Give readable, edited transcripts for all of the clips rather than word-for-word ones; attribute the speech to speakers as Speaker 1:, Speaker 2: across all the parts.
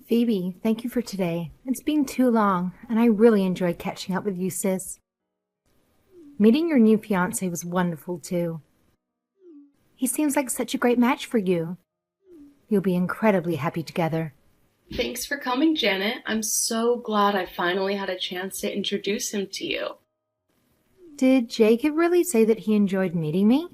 Speaker 1: Phoebe, thank you for today. It's been too long, and I really enjoyed catching up with you, sis. Meeting your new fiancé was wonderful, too. He seems like such a great match for you. You'll be incredibly happy together.
Speaker 2: Thanks for coming, Janet. I'm so glad I finally had a chance to introduce him to you.
Speaker 1: Did Jacob really say that he enjoyed meeting me?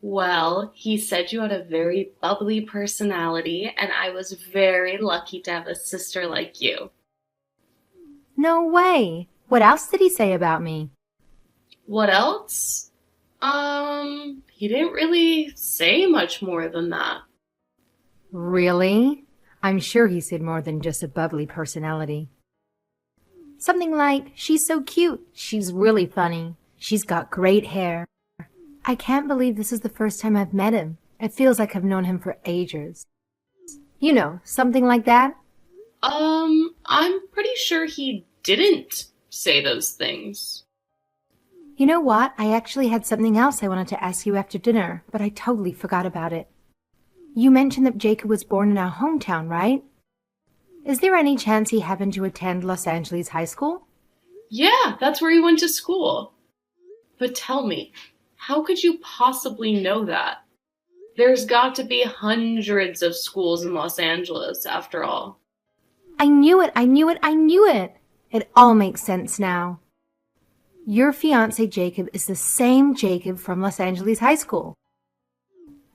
Speaker 2: Well, he said you had a very bubbly personality, and I was very lucky to have a sister like you.
Speaker 1: No way! What else did he say about me?
Speaker 2: What else? He didn't really say much more than that.
Speaker 1: Really? I'm sure he said more than just a bubbly personality. Something like, she's so cute, she's really funny, she's got great hair. I can't believe this is the first time I've met him. It feels like I've known him for ages. You know, something like that?
Speaker 2: I'm pretty sure he didn't say those things.
Speaker 1: You know what? I actually had something else I wanted to ask you after dinner, but I totally forgot about it. You mentioned that Jacob was born in our hometown, right? Is there any chance he happened to attend Los Angeles High School?
Speaker 2: Yeah, that's where he went to school. But tell me, how could you possibly know that? There's got to be hundreds of schools in Los Angeles, after all.
Speaker 1: I knew it! It all makes sense now. Your fiancé Jacob is the same Jacob from Los Angeles High School.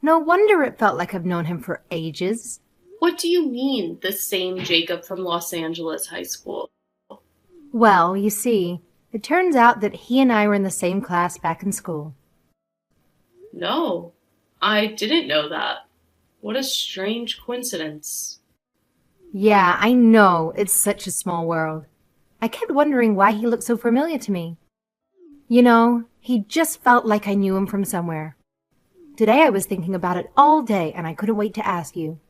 Speaker 1: No wonder it felt like I've known him for ages.
Speaker 2: What do you mean, the same Jacob from Los Angeles High School?
Speaker 1: Well, you see, it turns out that he and I were in the same class back in school.
Speaker 2: No, I didn't know that. What a strange coincidence.
Speaker 1: Yeah, I know, it's such a small world. I kept wondering why he looked so familiar to me. You know, he just felt like I knew him from somewhere. Today I was thinking about it all day, and I couldn't wait to ask you.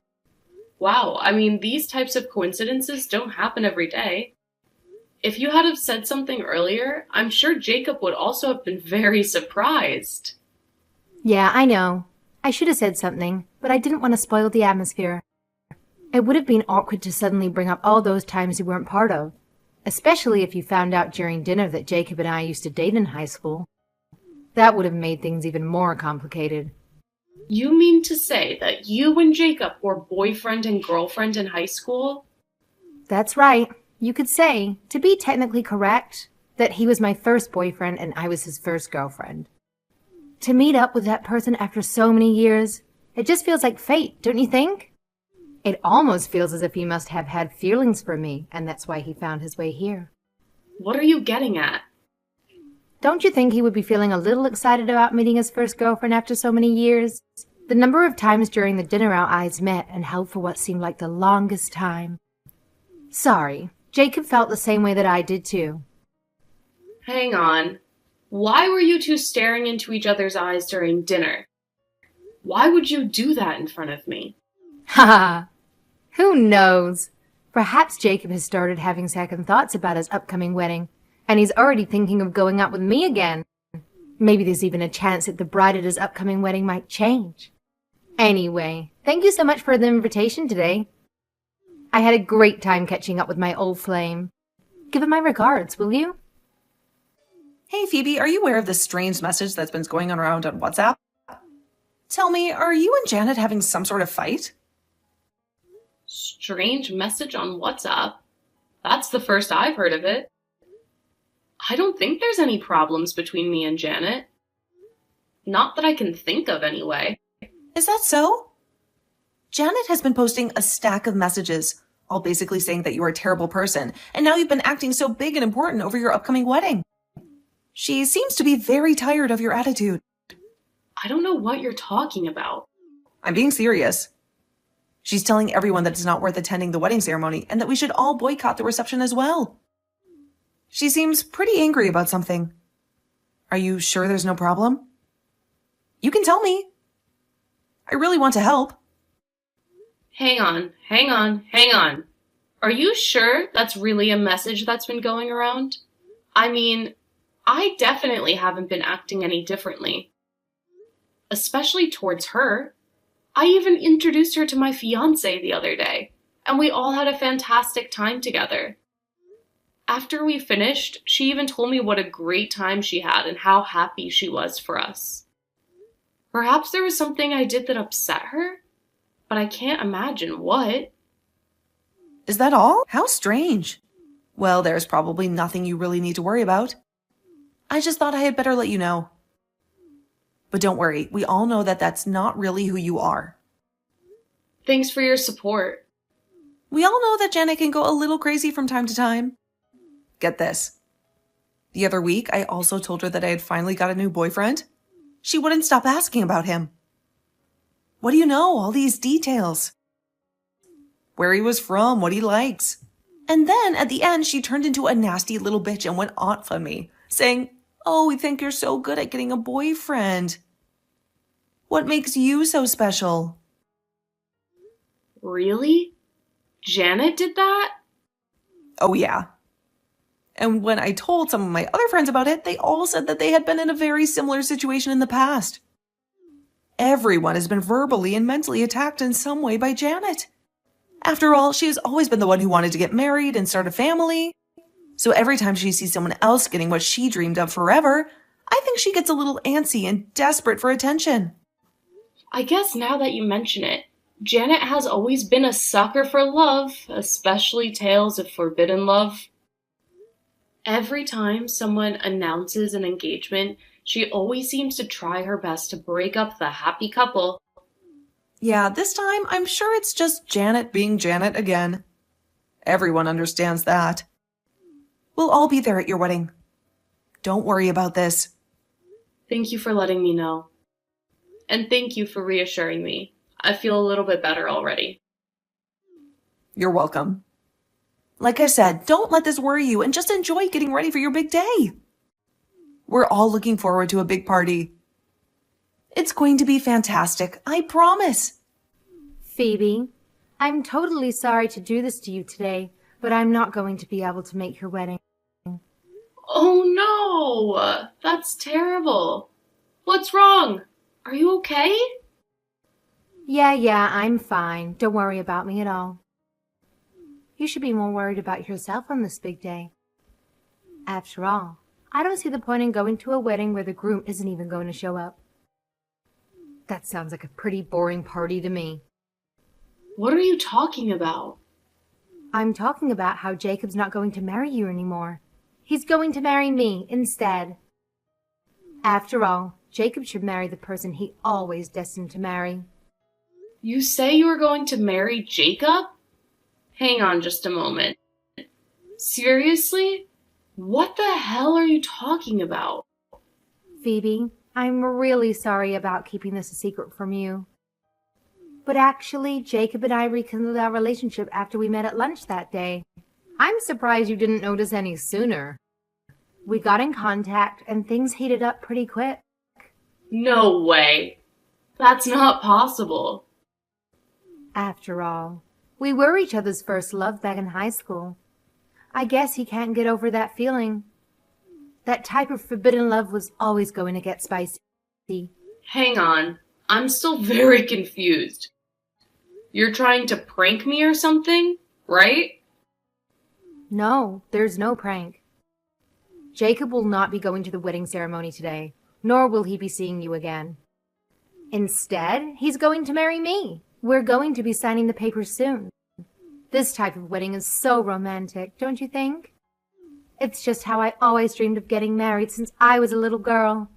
Speaker 2: Wow, I mean, these types of coincidences don't happen every day. If you had have said something earlier, I'm sure Jacob would also have been very surprised.
Speaker 1: Yeah, I know. I should have said something, but I didn't want to spoil the atmosphere. It would have been awkward to suddenly bring up all those times you weren't part of, especially if you found out during dinner that Jacob and I used to date in high school. That would have made things even more complicated.
Speaker 2: You mean to say that you and Jacob were boyfriend and girlfriend in high school?
Speaker 1: That's right. You could say, to be technically correct, that he was my first boyfriend and I was his first girlfriend. To meet up with that person after so many years, it just feels like fate, don't you think? It almost feels as if he must have had feelings for me, and that's why he found his way here.
Speaker 2: What are you getting at?
Speaker 1: Don't you think he would be feeling a little excited about meeting his first girlfriend after so many years? The number of times during the dinner our eyes met and held for what seemed like the longest time. Sorry, Jacob felt the same way that I did too.
Speaker 2: Hang on. Why were you two staring into each other's eyes during dinner? Why would you do that in front of me?
Speaker 1: Ha ha! Who knows? Perhaps Jacob has started having second thoughts about his upcoming wedding, and he's already thinking of going out with me again. Maybe there's even a chance that the bride at his upcoming wedding might change. Anyway, thank you so much for the invitation today. I had a great time catching up with my old flame. Give him my regards, will you?
Speaker 3: Hey, Phoebe, are you aware of this strange message that's been going on around on WhatsApp? Tell me, are you and Janet having some sort of fight?
Speaker 2: Strange message on WhatsApp? That's the first I've heard of it. I don't think there's any problems between me and Janet. Not that I can think of, anyway.
Speaker 3: Is that so? Janet has been posting a stack of messages, all basically saying that you are a terrible person, and now you've been acting so big and important over your upcoming wedding. She seems to be very tired of your attitude.
Speaker 2: I don't know what you're talking about.
Speaker 3: I'm being serious. She's telling everyone that it's not worth attending the wedding ceremony and that we should all boycott the reception as well. She seems pretty angry about something. Are you sure there's no problem? You can tell me. I really want to help.
Speaker 2: Hang on. Are you sure that's really a message that's been going around? I mean, I definitely haven't been acting any differently. Especially towards her. I even introduced her to my fiancé the other day. and we all had a fantastic time together. After we finished, she even told me what a great time she had and how happy she was for us. Perhaps there was something I did that upset her, but I can't imagine what.
Speaker 3: Is that all? How strange. Well, there's probably nothing you really need to worry about. I just thought I had better let you know. But don't worry, we all know that that's not really who you are.
Speaker 2: Thanks for your support.
Speaker 3: We all know that Janet can go a little crazy from time to time. Get this. The other week, I also told her that I had finally got a new boyfriend. She wouldn't stop asking about him. What do you know? All these details. Where he was from, what he likes. And then at the end, she turned into a nasty little bitch and went off on me, saying, "Oh, we think you're so good at getting a boyfriend. What makes you so special?"
Speaker 2: Really? Janet did that?
Speaker 3: Oh, yeah. And when I told some of my other friends about it, they all said that they had been in a very similar situation in the past. Everyone has been verbally and mentally attacked in some way by Janet. After all, she has always been the one who wanted to get married and start a family. So every time she sees someone else getting what she dreamed of forever, I think she gets a little antsy and desperate for attention.
Speaker 2: I guess now that you mention it, Janet has always been a sucker for love, especially tales of forbidden love. Every time someone announces an engagement, she always seems to try her best to break up the happy couple.
Speaker 3: Yeah, this time I'm sure it's just Janet being Janet again. Everyone understands that. We'll all be there at your wedding. Don't worry about this.
Speaker 2: Thank you for letting me know. And thank you for reassuring me. I feel a little bit better already.
Speaker 3: You're welcome. Like I said, don't let this worry you and just enjoy getting ready for your big day. We're all looking forward to a big party. It's going to be fantastic, I promise.
Speaker 1: Phoebe, I'm totally sorry to do this to you today, but I'm not going to be able to make your wedding.
Speaker 2: Oh no! That's terrible. What's wrong? Are you okay?
Speaker 1: Yeah, I'm fine. Don't worry about me at all. You should be more worried about yourself on this big day. After all, I don't see the point in going to a wedding where the groom isn't even going to show up. That sounds like a pretty boring party to me.
Speaker 2: What are you talking about?
Speaker 1: I'm talking about how Jacob's not going to marry you anymore. He's going to marry me instead. After all, Jacob should marry the person he always destined to marry.
Speaker 2: You say you are going to marry Jacob? Hang on just a moment. Seriously? What the hell are you talking about?
Speaker 1: Phoebe, I'm really sorry about keeping this a secret from you. But actually, Jacob and I rekindled our relationship after we met at lunch that day. I'm surprised you didn't notice any sooner. We got in contact and things heated up pretty quick.
Speaker 2: No way. That's not possible.
Speaker 1: After all, we were each other's first love back in high school. I guess he can't get over that feeling. That type of forbidden love was always going to get spicy.
Speaker 2: Hang on. I'm still very confused. You're trying to prank me or something, right?
Speaker 1: No, there's no prank. Jacob will not be going to the wedding ceremony today, nor will he be seeing you again. Instead, he's going to marry me. We're going to be signing the papers soon. This type of wedding is so romantic, don't you think? It's just how I always dreamed of getting married since I was a little girl.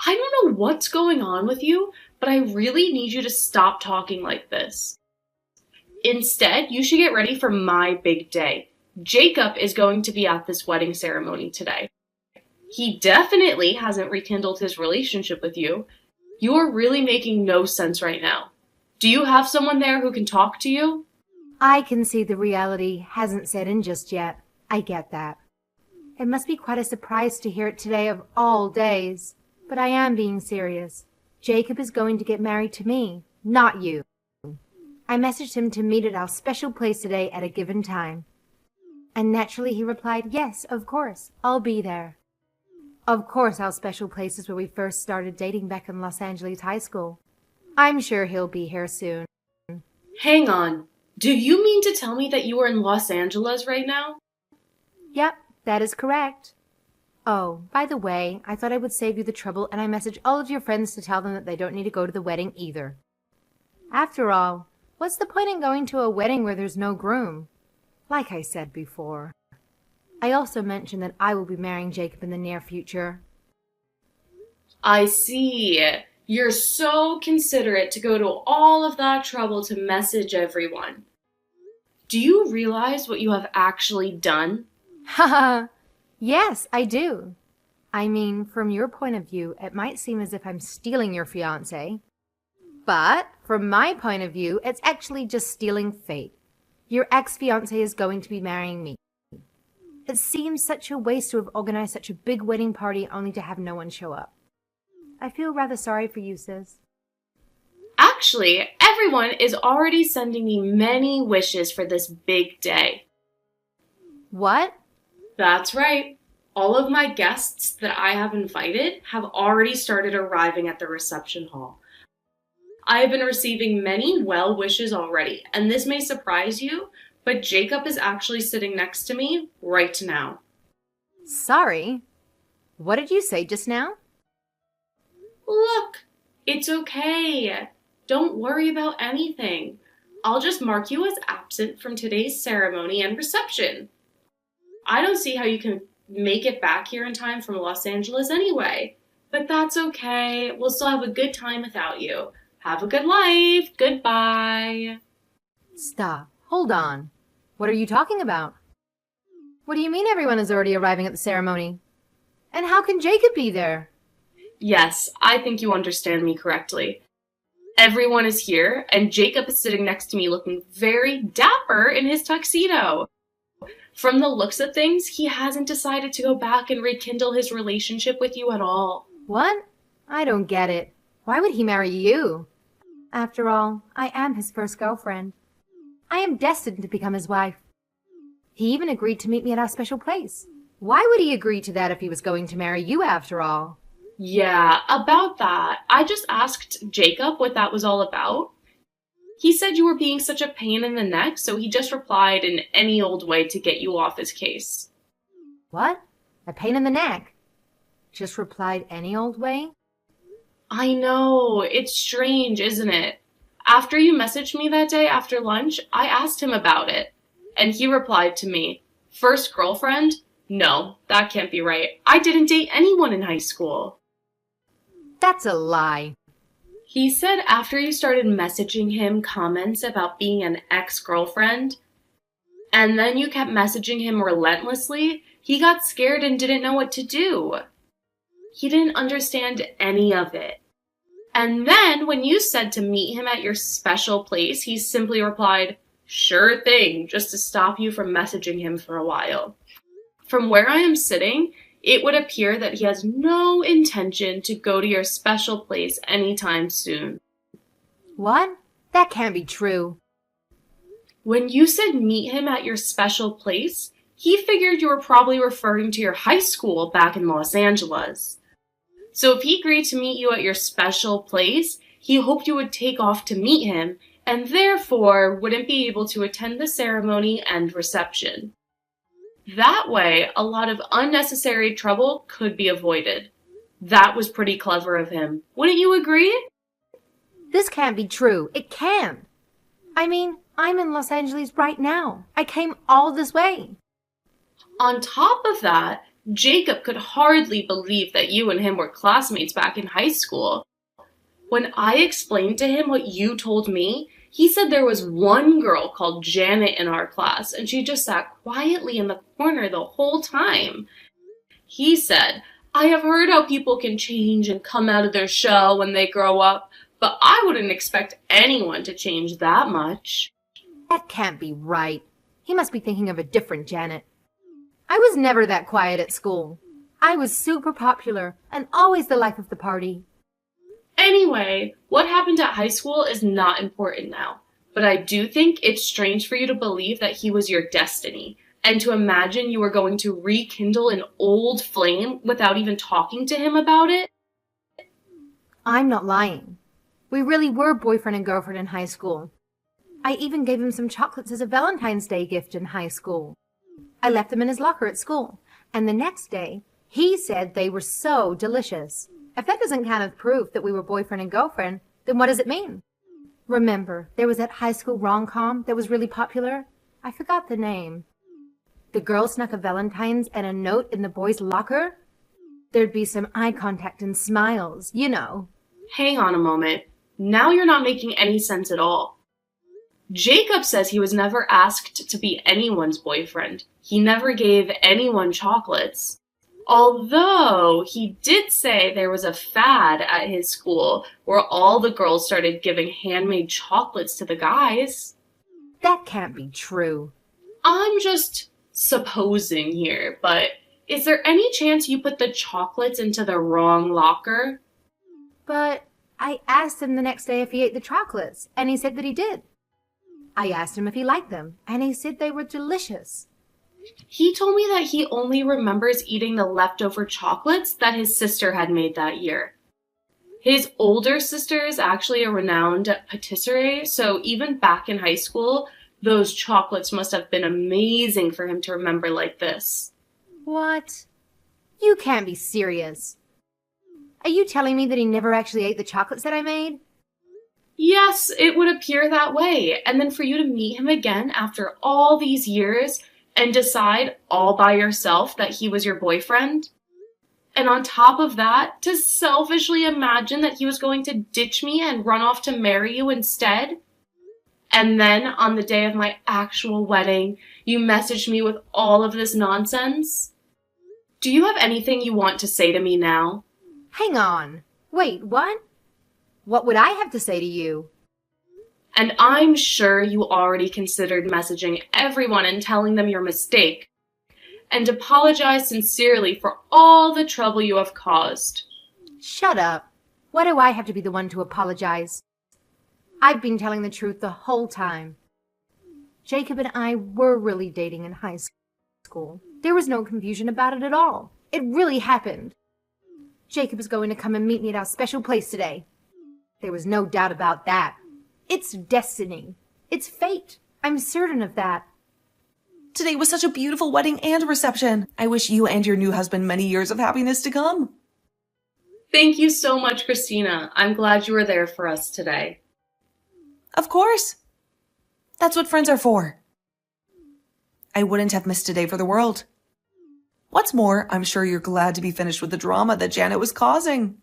Speaker 2: I don't know what's going on with you, but I really need you to stop talking like this. Instead, you should get ready for my big day. Jacob is going to be at this wedding ceremony today. He definitely hasn't rekindled his relationship with you. You are really making no sense right now. Do you have someone there who can talk to you?
Speaker 1: I can see the reality hasn't set in just yet. I get that. It must be quite a surprise to hear it today of all days. But I am being serious. Jacob is going to get married to me, not you. I messaged him to meet at our special place today at a given time. And naturally he replied, yes, of course, I'll be there. Of course our special place is where we first started dating back in Los Angeles high school. I'm sure he'll be here soon.
Speaker 2: Hang on. Do you mean to tell me that you are in Los Angeles right now?
Speaker 1: Yep, that is correct. Oh, by the way, I thought I would save you the trouble, and I messaged all of your friends to tell them that they don't need to go to the wedding either. After all, what's the point in going to a wedding where there's no groom? Like I said before. I also mentioned that I will be marrying Jacob in the near future.
Speaker 2: I see. You're so considerate to go to all of that trouble to message everyone. Do you realize what you have actually done?
Speaker 1: Haha, yes, I do. I mean, from your point of view, it might seem as if I'm stealing your fiancé. But from my point of view, it's actually just stealing fate. Your ex-fiancé is going to be marrying me. It seems such a waste to have organized such a big wedding party only to have no one show up. I feel rather sorry for you, sis.
Speaker 2: Actually, everyone is already sending me many wishes for this big day.
Speaker 1: What?
Speaker 2: That's right. All of my guests that I have invited have already started arriving at the reception hall. I have been receiving many well wishes already, and this may surprise you, but Jacob is actually sitting next to me right now.
Speaker 1: Sorry? What did you say just now?
Speaker 2: Look, it's okay. Don't worry about anything. I'll just mark you as absent from today's ceremony and reception. I don't see how you can make it back here in time from Los Angeles anyway, but that's okay. We'll still have a good time without you. Have a good life. Goodbye.
Speaker 1: Stop. Hold on. What are you talking about? What do you mean everyone is already arriving at the ceremony? And how can Jacob be there?
Speaker 2: Yes, I think you understand me correctly. Everyone is here, and Jacob is sitting next to me looking very dapper in his tuxedo. From the looks of things, he hasn't decided to go back and rekindle his relationship with you at all.
Speaker 1: What? I don't get it. Why would he marry you? After all, I am his first girlfriend. I am destined to become his wife. He even agreed to meet me at our special place. Why would he agree to that if he was going to marry you after all?
Speaker 2: Yeah, about that. I just asked Jacob what that was all about. He said you were being such a pain in the neck, so he just replied in any old way to get you off his case.
Speaker 1: What? A pain in the neck? Just replied any old way?
Speaker 2: I know, it's strange, isn't it? After you messaged me that day after lunch, I asked him about it. And he replied to me, "First girlfriend? No, that can't be right. I didn't date anyone in high school."
Speaker 1: That's a lie.
Speaker 2: He said after you started messaging him comments about being an ex-girlfriend, and then you kept messaging him relentlessly, he got scared and didn't know what to do. He didn't understand any of it. And then when you said to meet him at your special place, he simply replied, "Sure thing," just to stop you from messaging him for a while. From where I am sitting, it would appear that he has no intention to go to your special place anytime soon.
Speaker 1: What? That can't be true.
Speaker 2: When you said meet him at your special place, he figured you were probably referring to your high school back in Los Angeles. So if he agreed to meet you at your special place, he hoped you would take off to meet him, and therefore wouldn't be able to attend the ceremony and reception. That way, a lot of unnecessary trouble could be avoided. That was pretty clever of him. Wouldn't you agree?
Speaker 1: This can't be true. It can't. I mean, I'm in Los Angeles right now. I came all this way.
Speaker 2: On top of that, Jacob could hardly believe that you and him were classmates back in high school. When I explained to him what you told me, he said there was one girl called Janet in our class, and she just sat quietly in the corner the whole time. He said, "I have heard how people can change and come out of their shell when they grow up, but I wouldn't expect anyone to change that much."
Speaker 1: That can't be right. He must be thinking of a different Janet. I was never that quiet at school. I was super popular and always the life of the party.
Speaker 2: Anyway, what happened at high school is not important now, but I do think it's strange for you to believe that he was your destiny, and to imagine you were going to rekindle an old flame without even talking to him about it.
Speaker 1: I'm not lying. We really were boyfriend and girlfriend in high school. I even gave him some chocolates as a Valentine's Day gift in high school. I left them in his locker at school, and the next day, he said they were so delicious. If that doesn't count as proof that we were boyfriend and girlfriend, then what does it mean? Remember, there was that high school rom-com that was really popular? I forgot the name. The girl snuck a Valentine's and a note in the boy's locker? There'd be some eye contact and smiles, you know.
Speaker 2: Hang on a moment. Now you're not making any sense at all. Jacob says he was never asked to be anyone's boyfriend. He never gave anyone chocolates. Although he did say there was a fad at his school where all the girls started giving handmade chocolates to the guys.
Speaker 1: That can't be true.
Speaker 2: I'm just supposing here, but is there any chance you put the chocolates into the wrong locker?
Speaker 1: But I asked him the next day if he ate the chocolates, and he said that he did. I asked him if he liked them, and he said they were delicious.
Speaker 2: He told me that he only remembers eating the leftover chocolates that his sister had made that year. His older sister is actually a renowned patisserie, so even back in high school, those chocolates must have been amazing for him to remember like this.
Speaker 1: What? You can't be serious. Are you telling me that he never actually ate the chocolates that I made?
Speaker 2: Yes, it would appear that way. And then for you to meet him again after all these years and decide all by yourself that he was your boyfriend. And on top of that, to selfishly imagine that he was going to ditch me and run off to marry you instead. And then on the day of my actual wedding, you messaged me with all of this nonsense. Do you have anything you want to say to me now?
Speaker 1: Hang on. Wait, what? What would I have to say to you?
Speaker 2: And I'm sure you already considered messaging everyone and telling them your mistake, and apologize sincerely for all the trouble you have caused.
Speaker 1: Shut up. Why do I have to be the one to apologize? I've been telling the truth the whole time. Jacob and I were really dating in high school. There was no confusion about it at all. It really happened. Jacob is going to come and meet me at our special place today. There was no doubt about that. It's destiny. It's fate. I'm certain of that.
Speaker 3: Today was such a beautiful wedding and reception. I wish you and your new husband many years of happiness to come.
Speaker 2: Thank you so much, Christina. I'm glad you were there for us today.
Speaker 3: Of course. That's what friends are for. I wouldn't have missed today for the world. What's more, I'm sure you're glad to be finished with the drama that Janet was causing.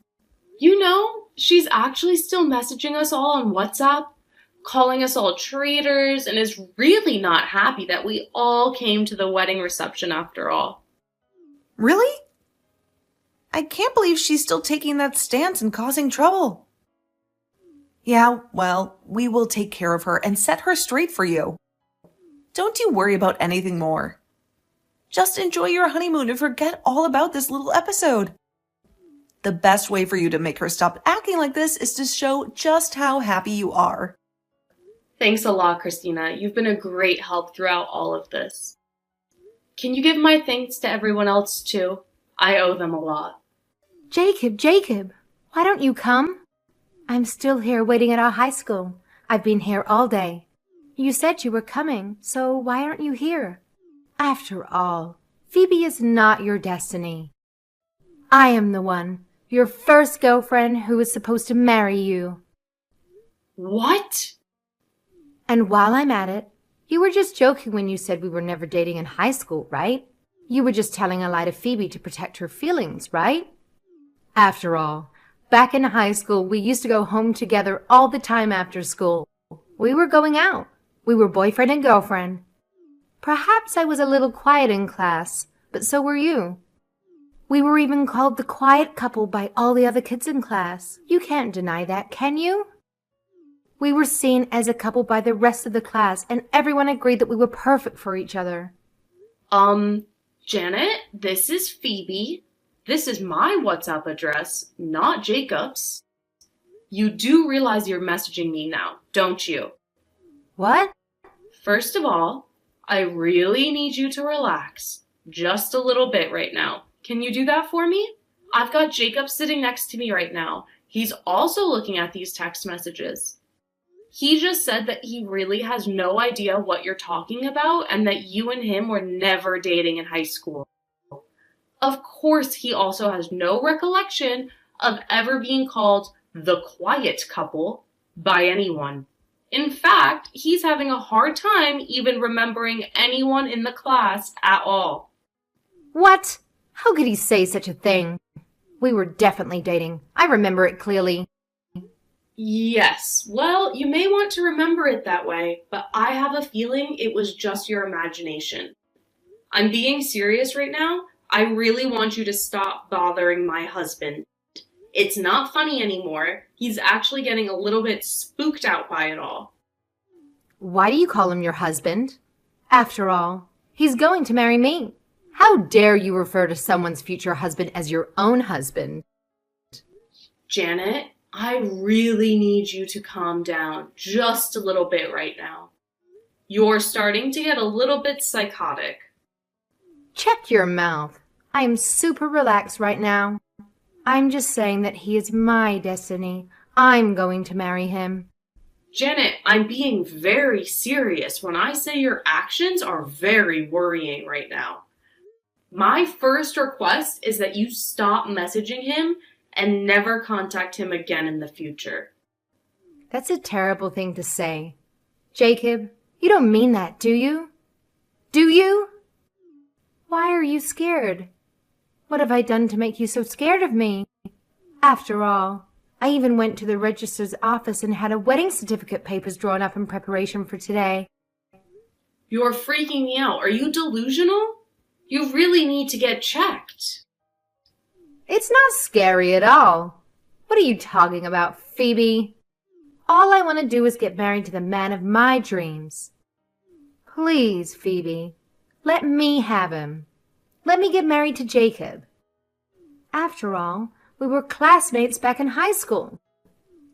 Speaker 2: You know, she's actually still messaging us all on WhatsApp, calling us all traitors, and is really not happy that we all came to the wedding reception after all.
Speaker 3: Really? I can't believe she's still taking that stance and causing trouble. Yeah, well, we will take care of her and set her straight for you. Don't you worry about anything more. Just enjoy your honeymoon and forget all about this little episode. The best way for you to make her stop acting like this is to show just how happy you are.
Speaker 2: Thanks a lot, Christina. You've been a great help throughout all of this. Can you give my thanks to everyone else too? I owe them a lot.
Speaker 1: Jacob, why don't you come? I'm still here waiting at our high school. I've been here all day. You said you were coming, so why aren't you here? After all, Phoebe is not your destiny. I am the one, your first girlfriend who is supposed to marry you.
Speaker 2: What?
Speaker 1: And while I'm at it, you were just joking when you said we were never dating in high school, right? You were just telling a lie to Phoebe to protect her feelings, right? After all, back in high school, we used to go home together all the time after school. We were going out. We were boyfriend and girlfriend. Perhaps I was a little quiet in class, but so were you. We were even called the quiet couple by all the other kids in class. You can't deny that, can you? We were seen as a couple by the rest of the class, and everyone agreed that we were perfect for each other.
Speaker 2: Janet, this is Phoebe. This is my WhatsApp address, not Jacob's. You do realize you're messaging me now, don't you?
Speaker 1: What?
Speaker 2: First of all, I really need you to relax. Just a little bit right now. Can you do that for me? I've got Jacob sitting next to me right now. He's also looking at these text messages. He just said that he really has no idea what you're talking about and that you and him were never dating in high school. Of course, he also has no recollection of ever being called the quiet couple by anyone. In fact, he's having a hard time even remembering anyone in the class at all.
Speaker 1: What? How could he say such a thing? We were definitely dating. I remember it clearly.
Speaker 2: Yes, well, you may want to remember it that way, but I have a feeling it was just your imagination. I'm being serious right now. I really want you to stop bothering my husband. It's not funny anymore. He's actually getting a little bit spooked out by it all.
Speaker 1: Why do you call him your husband? After all, he's going to marry me. How dare you refer to someone's future husband as your own husband?
Speaker 2: Janet, I really need you to calm down just a little bit right now. You're starting to get a little bit psychotic.
Speaker 1: Check your mouth. I am super relaxed right now. I'm just saying that he is my destiny. I'm going to marry him.
Speaker 2: Janet, I'm being very serious when I say your actions are very worrying right now. My first request is that you stop messaging him and never contact him again in the future.
Speaker 1: That's a terrible thing to say. Jacob, you don't mean that, do you? Do you? Why are you scared? What have I done to make you so scared of me? After all, I even went to the registrar's office and had a wedding certificate papers drawn up in preparation for today.
Speaker 2: You're freaking me out. Are you delusional? You really need to get checked.
Speaker 1: It's not scary at all. What are you talking about, Phoebe? All I want to do is get married to the man of my dreams. Please, Phoebe, let me have him. Let me get married to Jacob. After all, we were classmates back in high school.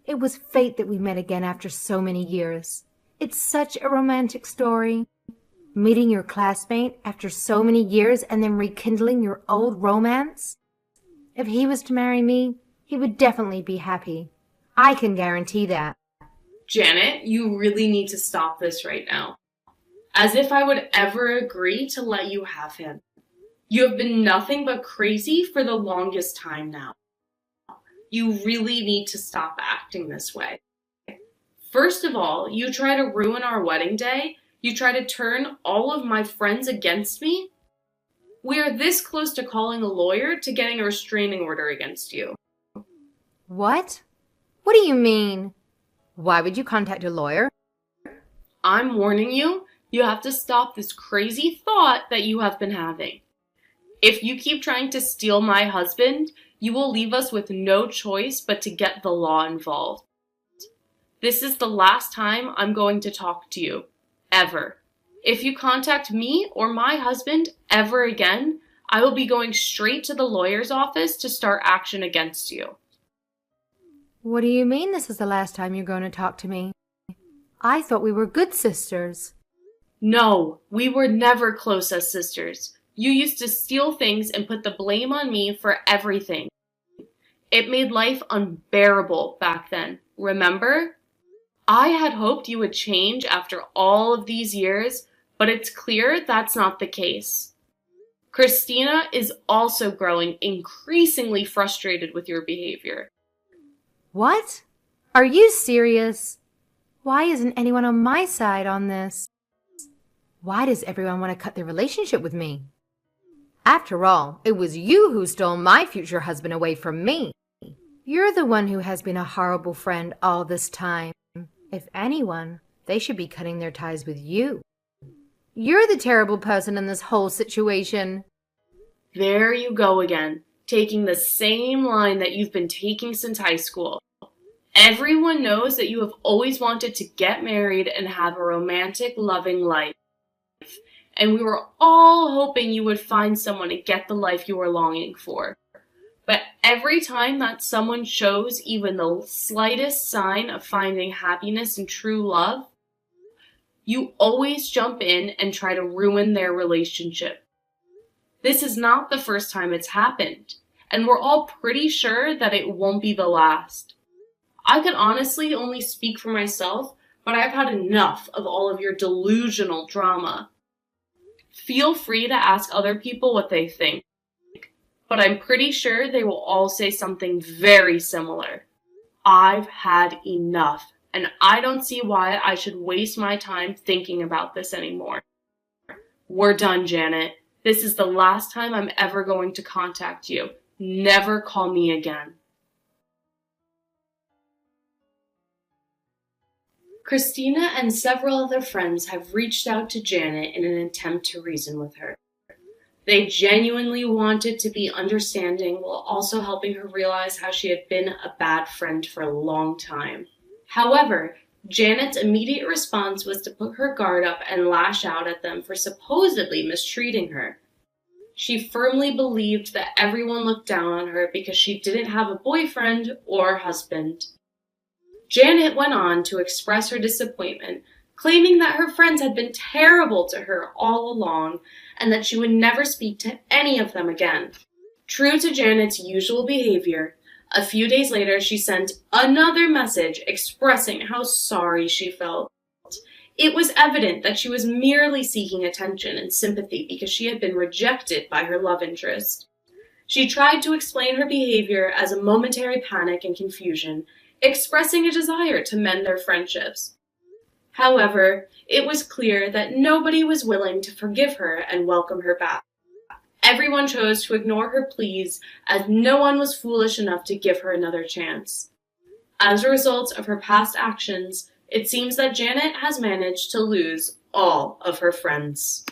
Speaker 1: It was fate that we met again after so many years. It's such a romantic story. Meeting your classmate after so many years and then rekindling your old romance. If he was to marry me, he would definitely be happy. I can guarantee that.
Speaker 2: Janet, you really need to stop this right now. As if I would ever agree to let you have him. You have been nothing but crazy for the longest time now. You really need to stop acting this way. First of all, you try to ruin our wedding day. You try to turn all of my friends against me. We are this close to calling a lawyer to getting a restraining order against you.
Speaker 1: What? What do you mean? Why would you contact a lawyer?
Speaker 2: I'm warning you, you have to stop this crazy thought that you have been having. If you keep trying to steal my husband, you will leave us with no choice but to get the law involved. This is the last time I'm going to talk to you, ever. If you contact me or my husband ever again, I will be going straight to the lawyer's office to start action against you.
Speaker 1: What do you mean this is the last time you're going to talk to me? I thought we were good sisters.
Speaker 2: No, we were never close as sisters. You used to steal things and put the blame on me for everything. It made life unbearable back then, remember? I had hoped you would change after all of these years, but it's clear that's not the case. Christina is also growing increasingly frustrated with your behavior.
Speaker 1: What? Are you serious? Why isn't anyone on my side on this? Why does everyone want to cut their relationship with me? After all, it was you who stole my future husband away from me. You're the one who has been a horrible friend all this time. If anyone, they should be cutting their ties with you. You're the terrible person in this whole situation.
Speaker 2: There you go again, taking the same line that you've been taking since high school. Everyone knows that you have always wanted to get married and have a romantic, loving life. And we were all hoping you would find someone to get the life you were longing for. But every time that someone shows even the slightest sign of finding happiness and true love, you always jump in and try to ruin their relationship. This is not the first time it's happened, and we're all pretty sure that it won't be the last. I can honestly only speak for myself, but I've had enough of all of your delusional drama. Feel free to ask other people what they think, but I'm pretty sure they will all say something very similar. I've had enough, and I don't see why I should waste my time thinking about this anymore. We're done, Janet. This is the last time I'm ever going to contact you. Never call me again. Christina and several other friends have reached out to Janet in an attempt to reason with her. They genuinely wanted to be understanding while also helping her realize how she had been a bad friend for a long time. However, Janet's immediate response was to put her guard up and lash out at them for supposedly mistreating her. She firmly believed that everyone looked down on her because she didn't have a boyfriend or husband. Janet went on to express her disappointment, claiming that her friends had been terrible to her all along and that she would never speak to any of them again. True to Janet's usual behavior, a few days later she sent another message expressing how sorry she felt. It was evident that she was merely seeking attention and sympathy because she had been rejected by her love interest. She tried to explain her behavior as a momentary panic and confusion, expressing a desire to mend their friendships. However, it was clear that nobody was willing to forgive her and welcome her back. Everyone chose to ignore her pleas, as no one was foolish enough to give her another chance. As a result of her past actions, it seems that Janet has managed to lose all of her friends.